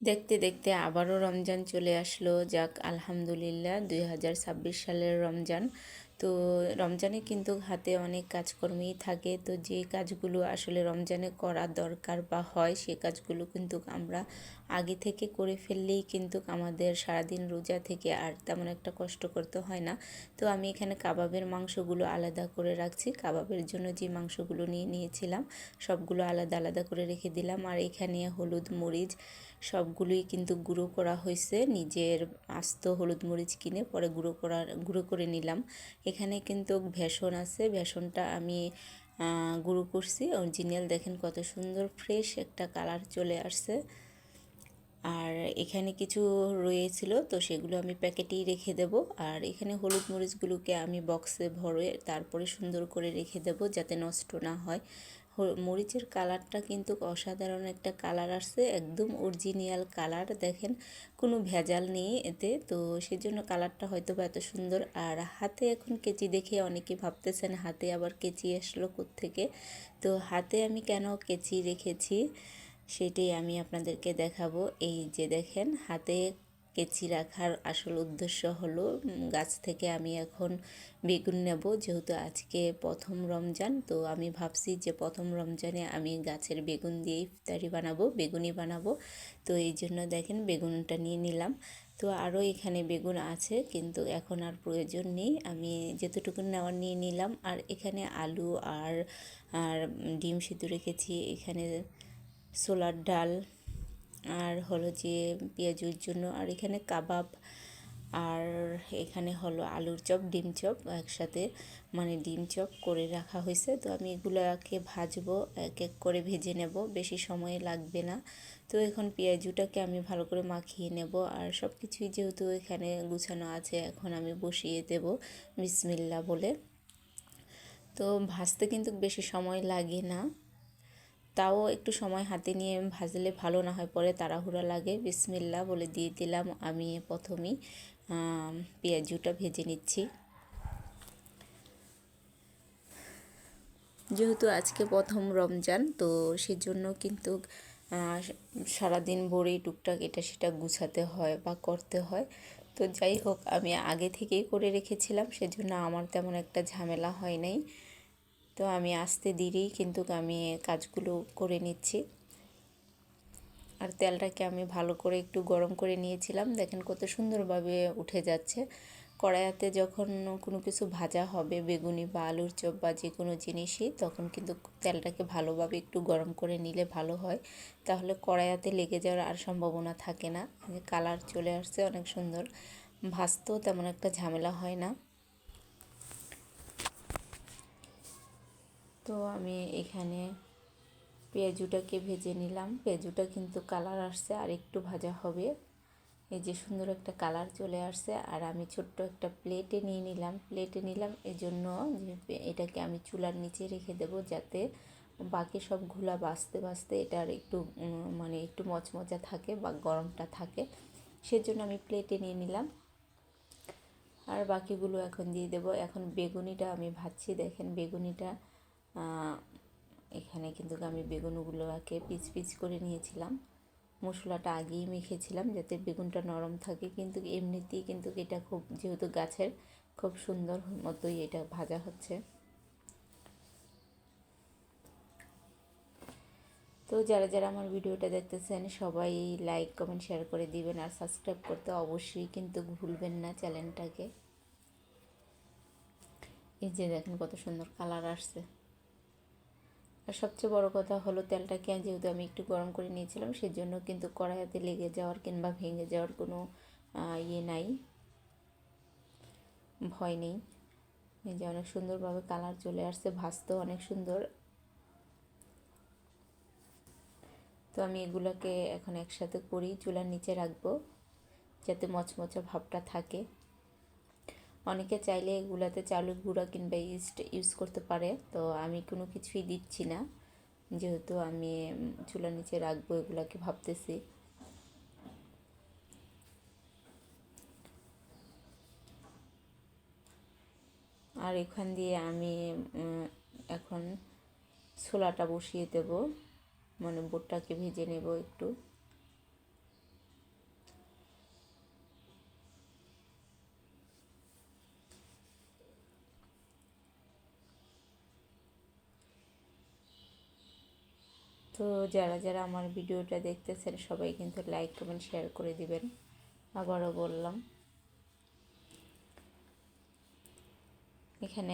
দেখতে দেখতে আবারও রমজান চলে আসলো। যাক আলহামদুলিল্লাহ, 2026 সালের রমজান। তো রমজানে কিন্তু হাতে অনেক কাজকর্মই থাকে। তো যে কাজগুলো আসলে রমজানে করা দরকার বা হয়, সে কাজগুলো কিন্তু আমরা আগে থেকে করে ফেললেই কিন্তু আমাদের সারাদিন রোজা থেকে আর তেমন একটা কষ্ট করতে হয় না। তো আমি এখানে কাবাবের মাংসগুলো আলাদা করে রাখছি। কাবাবের জন্য যে মাংসগুলো নিয়ে নিয়েছিলাম সবগুলো আলাদা আলাদা করে রেখে দিলাম। আর এখানে হলুদ মরিচ সবগুলোই কিন্তু গুঁড়ো করা হয়েছে। নিজের আস্ত হলুদ মরিচ কিনে পরে গুঁড়ো করে নিলাম। এখানে কিন্তু ভেষণ আছে, ভেষণটা আমি গুঁড়ো করছি। অরিজিনাল দেখেন কত সুন্দর ফ্রেশ একটা কালার চলে আসছে। আর এখানে কিছু রয়েছিল, তো সেগুলো আমি প্যাকেটেই রেখে দেব। আর এখানে হলুদ মরিচগুলোকে আমি বক্সে ভরে তারপরে সুন্দর করে রেখে দেব যাতে নষ্ট না হয়। মরিচের কালারটা কিন্তু অসাধারণ একটা কালার আসছে, একদম অরিজিনাল কালার। দেখেন কোনো ভেজাল নেই এতে, তো সেজন্য কালারটা হয়তো বা এত সুন্দর। আর হাতে এখন কেচি দেখে অনেকে ভাবতেছেন হাতে আবার কেচি আসলো কোত্থেকে। তো হাতে আমি কেন কেচি রেখেছি সেটাই আমি আপনাদেরকে দেখাবো। এই যে দেখেন, হাতে কেচি রাখার আসল উদ্দেশ্য হলো গাছ থেকে আমি এখন বেগুন নেব। যেহেতু আজকে প্রথম রমজান, তো আমি ভাবছি যে প্রথম রমজানে আমি গাছের বেগুন দিয়ে ইফতারি বানাবো, বেগুনি বানাবো। তো এই জন্য দেখেন বেগুনটা নিয়ে নিলাম। তো আরও এখানে বেগুন আছে কিন্তু এখন আর প্রয়োজন নেই, আমি যেতটুকু নেওয়ার নিয়ে নিলাম। আর এখানে আলু আর আর ডিম সিদ্ধ রেখেছি, এখানে ছোলার ডাল, আর হলো যে পেঁয়াজুর জন্য, আর এখানে কাবাব, আর এখানে হলো আলুর চপ, ডিম চপ একসাথে, মানে ডিম চপ করে রাখা হয়েছে। তো আমি এগুলোকে ভাজবো, এক এক করে ভেজে নেব, বেশি সময় লাগবে না। তো এখন পেঁয়াজুটাকে আমি ভালো করে মাখিয়ে নেব। আর সব কিছুই যেহেতু এখানে গুছানো আছে, এখন আমি বসিয়ে দেব বিসমিল্লাহ বলে। তো ভাজতে কিন্তু বেশি সময় লাগে না, তাও একটু সময় হাতে নিয়ে ভাজলে ভালো, না হয় পরে তাড়াহুড়া লাগে। বিসমিল্লাহ বলে দিয়ে দিলাম। আমি প্রথমেই পেঁয়াজুটা ভেজে নিচ্ছি। যেহেতু আজকে প্রথম রমজান, তো সেজন্য কিন্তু সারাদিন ভরেই টুকটাক এটা সেটা গুছাতে হয় বা করতে হয়। তো যাই হোক, আমি আগে থেকেই করে রেখেছিলাম, সেজন্য আমার তেমন একটা ঝামেলা হয় নাই। তো আমি আস্তে ধীরেই কিন্তু আমি কাজগুলো করে নিচ্ছি। আর তেলটাকে আমি ভালো করে একটু গরম করে নিয়েছিলাম, দেখেন কত সুন্দরভাবে উঠে যাচ্ছে। কড়াইতে যখন কোনো কিছু ভাজা হবে, বেগুনি বা আলুর চপ বা যে কোনো জিনিসই, তখন কিন্তু তেলটাকে ভালোভাবে একটু গরম করে নিলে ভালো হয়, তাহলে কড়াইতে লেগে যাওয়ার আর সম্ভাবনা থাকে না। কালার চলে আসছে অনেক সুন্দর, ভাজতেও তেমন একটা ঝামেলা হয় না। তো আমি এখানে পেঁয়াজুটাকে ভেজে নিলাম। পেঁয়াজুটা কিন্তু কালার আসছে, আর একটু ভাজা হবে। এই যে সুন্দর একটা কালার চলে আসছে। আর আমি ছোট্ট একটা প্লেটে নিলাম এজন্য যে এটাকে আমি চুলার নিচে রেখে দেব, যাতে বাকি সবগুলা বাছতে বাছতে এটার একটু মানে একটু মচমচা থাকে বা গরমটা থাকে, সেজন্য আমি প্লেটে নিয়ে নিলাম। আর বাকিগুলো এখন দিয়ে দেব। এখন বেগুনিটা আমি ভাজছি, দেখেন বেগুনিটা এখানে কিন্তু আমি বেগুনগুলোকে পিচ পিচ করে নিয়েছিলাম। মশলাটা আগেই মেখেছিলাম যাতে বেগুনটা নরম থাকে, কিন্তু এমনিতেই কিন্তু এটা খুব, যেহেতু গাছের, খুব সুন্দর মতোই এটা ভাজা হচ্ছে। তো যারা যারা আমার ভিডিওটা দেখতেছেন সবাই লাইক কমেন্ট শেয়ার করে দিবেন, আর সাবস্ক্রাইব করতে অবশ্যই কিন্তু ভুলবেন না চ্যানেলটাকে। এই যে দেখেন কত সুন্দর কালার আসছে। আর সবচেয়ে বড় কথা হলো তেলটাকে যেহেতু আমি একটু গরম করে নিয়েছিলাম, সেজন্য কিন্তু কড়াইতে লেগে যাওয়ার কিংবা ভেঙে যাওয়ার কোনো ইয়ে নাই, ভয় নেই। এই যে অনেক সুন্দরভাবে কালার চলে আসছে, ভাজতেও অনেক সুন্দর। তো আমি এগুলোকে এখন একসাথে করি, চুলার নিচে রাখবো যাতে মচমচা ভাবটা থাকে। অনেকে চাইলে এগুলাতে চালের গুঁড়া কিংবা ইস্ট ইউজ করতে পারে, তো আমি কোনো কিছুই দিচ্ছি না, যেহেতু আমি চুলার নিচে রাখবো এগুলাকে ভাবতেছি। আর এখান দিয়ে আমি এখন ছোলাটা বসিয়ে দেব, মানে বুটটাকে ভেজে নেব একটু। তো যারা যারা আমার ভিডিওটা দেখতেছেন সবাই কিন্তু লাইক কমেন্ট শেয়ার করে দিবেন। আবারও বললাম, এখানে